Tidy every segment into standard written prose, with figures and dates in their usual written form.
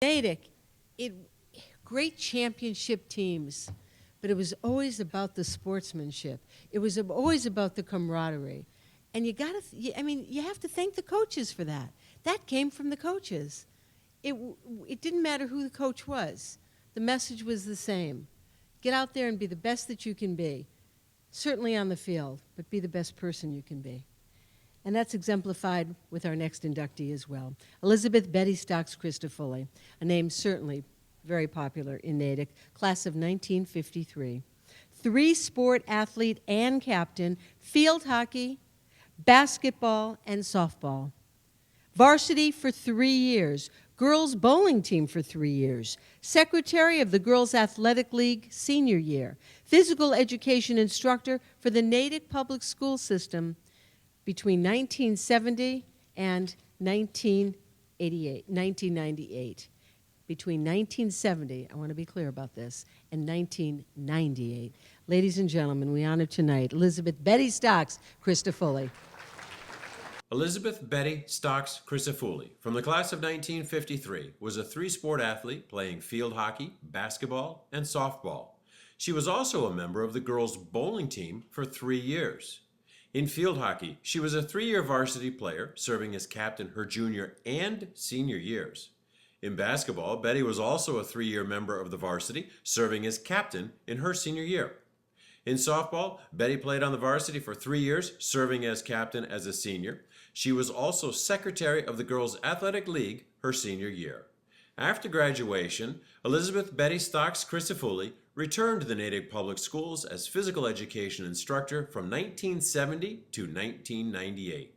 Natick, it great championship teams, but it was always about the sportsmanship. It was always about the camaraderie. And you have to thank the coaches for that. That came from the coaches. It didn't matter who the coach was. The message was the same. Get out there and be the best that you can be. Certainly on the field, but be the best person you can be. And that's exemplified with our next inductee as well. Elizabeth Betty Stocks Crisafulli, a name certainly very popular in Natick, class of 1953. Three-sport athlete and captain, field hockey, basketball, and softball. Varsity for 3 years, girls bowling team for 3 years, secretary of the Girls Athletic League senior year, physical education instructor for the Natick Public School System between 1970 and 1998. Between 1970, I want to be clear about this, and 1998. Ladies and gentlemen, we honor tonight Elizabeth Betty Stocks Crisafulli. Elizabeth Betty Stocks Crisafulli, from the class of 1953, was a three-sport athlete playing field hockey, basketball, and softball. She was also a member of the girls' bowling team for 3 years. In field hockey, she was a 3-year varsity player, serving as captain her junior and senior years. In basketball, Betty was also a 3-year member of the varsity, serving as captain in her senior year. In softball, Betty played on the varsity for 3 years, serving as captain as a senior. She was also secretary of the Girls Athletic League her senior year. After graduation, Elizabeth Betty Stocks Crisafulli returned to the Natick Public Schools as physical education instructor from 1970 to 1998.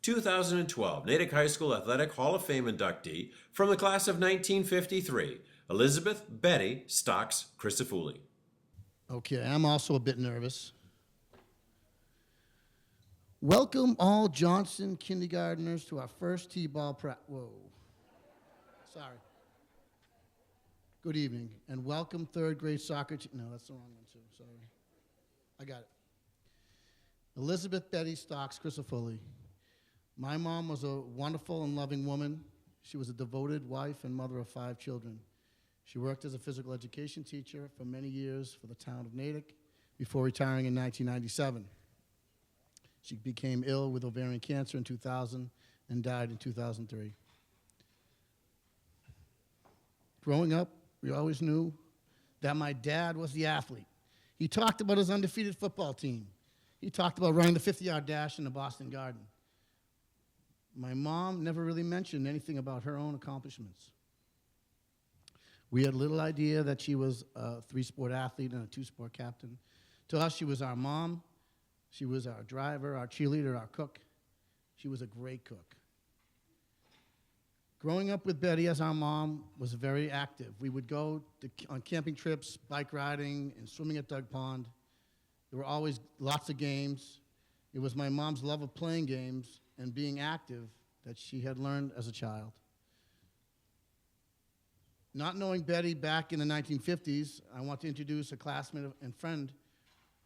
2012 Natick High School Athletic Hall of Fame inductee from the class of 1953, Elizabeth Betty Stocks Crisafulli. Okay, I'm also a bit nervous. Welcome all Johnson kindergartners to our first T-ball practice. Whoa. Sorry. Good evening, and welcome third grade soccer team. No, that's the wrong one too, sorry. I got it. Elizabeth Betty Stocks Crisafulli. My mom was a wonderful and loving woman. She was a devoted wife and mother of 5 children. She worked as a physical education teacher for many years for the town of Natick before retiring in 1997. She became ill with ovarian cancer in 2000 and died in 2003. Growing up, we always knew that my dad was the athlete. He talked about his undefeated football team. He talked about running the 50-yard dash in the Boston Garden. My mom never really mentioned anything about her own accomplishments. We had little idea that she was a 3-sport athlete and a 2-sport captain. To us, she was our mom. She was our driver, our cheerleader, our cook. She was a great cook. Growing up with Betty as our mom was very active. We would go on camping trips, bike riding, and swimming at Dug Pond. There were always lots of games. It was my mom's love of playing games and being active that she had learned as a child. Not knowing Betty back in the 1950s, I want to introduce a classmate and friend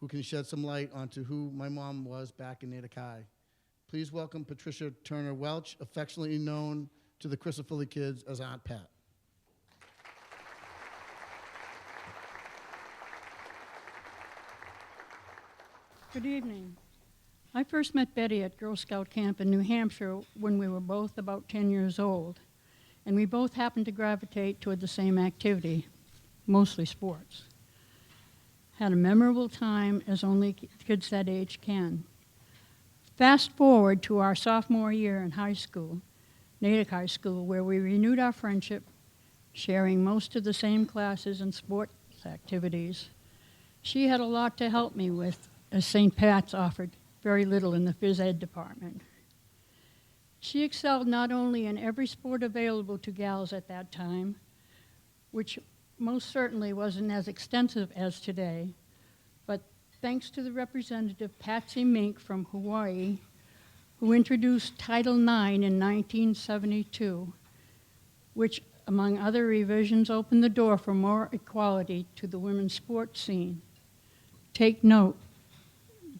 who can shed some light onto who my mom was back in Natick High. Please welcome Patricia Turner Welch, affectionately known to the Crisafulli kids as Aunt Pat. Good evening. I first met Betty at Girl Scout camp in New Hampshire when we were both about 10 years old, and we both happened to gravitate toward the same activity, mostly sports. Had a memorable time, as only kids that age can. Fast forward to our sophomore year in high school, Natick High School, where we renewed our friendship, sharing most of the same classes and sports activities. She had a lot to help me with, as St. Pat's offered very little in the phys ed department. She excelled not only in every sport available to gals at that time, which most certainly wasn't as extensive as today, but thanks to the representative Patsy Mink from Hawaii, who introduced Title IX in 1972, which, among other revisions, opened the door for more equality to the women's sports scene. Take note,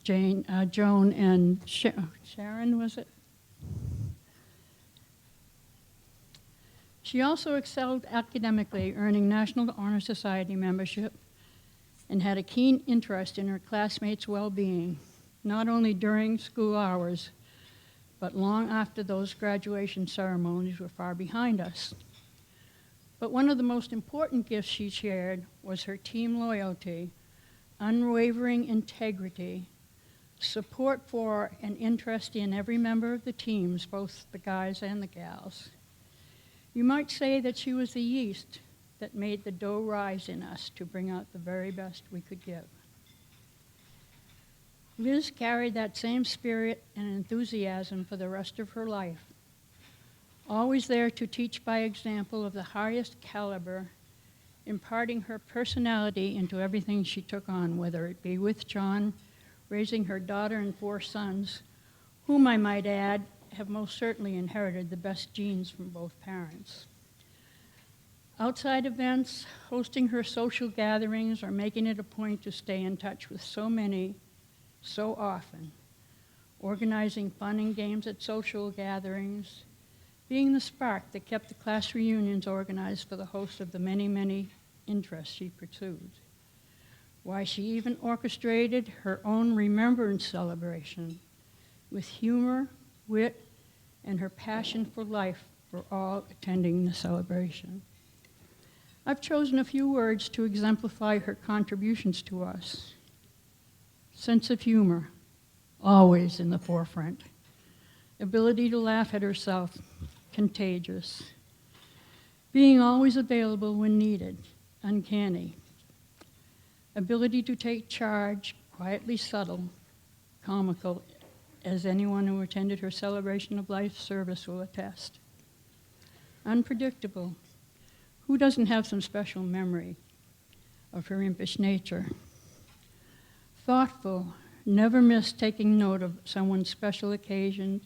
Joan and Sharon, was it? She also excelled academically, earning National Honor Society membership, and had a keen interest in her classmates' well-being, not only during school hours, but long after those graduation ceremonies were far behind us. But one of the most important gifts she shared was her team loyalty, unwavering integrity, support for and interest in every member of the teams, both the guys and the gals. You might say that she was the yeast that made the dough rise in us to bring out the very best we could give. Liz carried that same spirit and enthusiasm for the rest of her life, always there to teach by example of the highest caliber, imparting her personality into everything she took on, whether it be with John, raising her daughter and 4 sons, whom I might add have most certainly inherited the best genes from both parents. Outside events, hosting her social gatherings, or making it a point to stay in touch with so many, so often, organizing fun and games at social gatherings, being the spark that kept the class reunions organized for the host of the many, many interests she pursued. Why, she even orchestrated her own remembrance celebration with humor, wit, and her passion for life for all attending the celebration. I've chosen a few words to exemplify her contributions to us. Sense of humor, always in the forefront. Ability to laugh at herself, contagious. Being always available when needed, uncanny. Ability to take charge, quietly subtle, comical, as anyone who attended her celebration of life service will attest. Unpredictable. Who doesn't have some special memory of her impish nature? Thoughtful, never missed taking note of someone's special occasion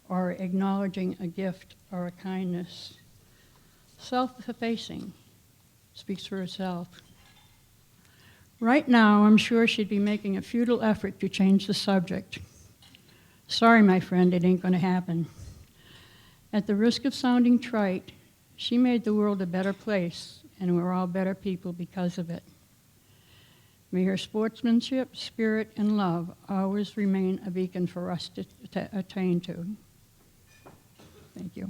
or acknowledging a gift or a kindness. Self-effacing, speaks for herself. Right now, I'm sure she'd be making a futile effort to change the subject. Sorry, my friend, it ain't gonna happen. At the risk of sounding trite, she made the world a better place, and we're all better people because of it. May her sportsmanship, spirit, and love always remain a beacon for us to attain to. Thank you.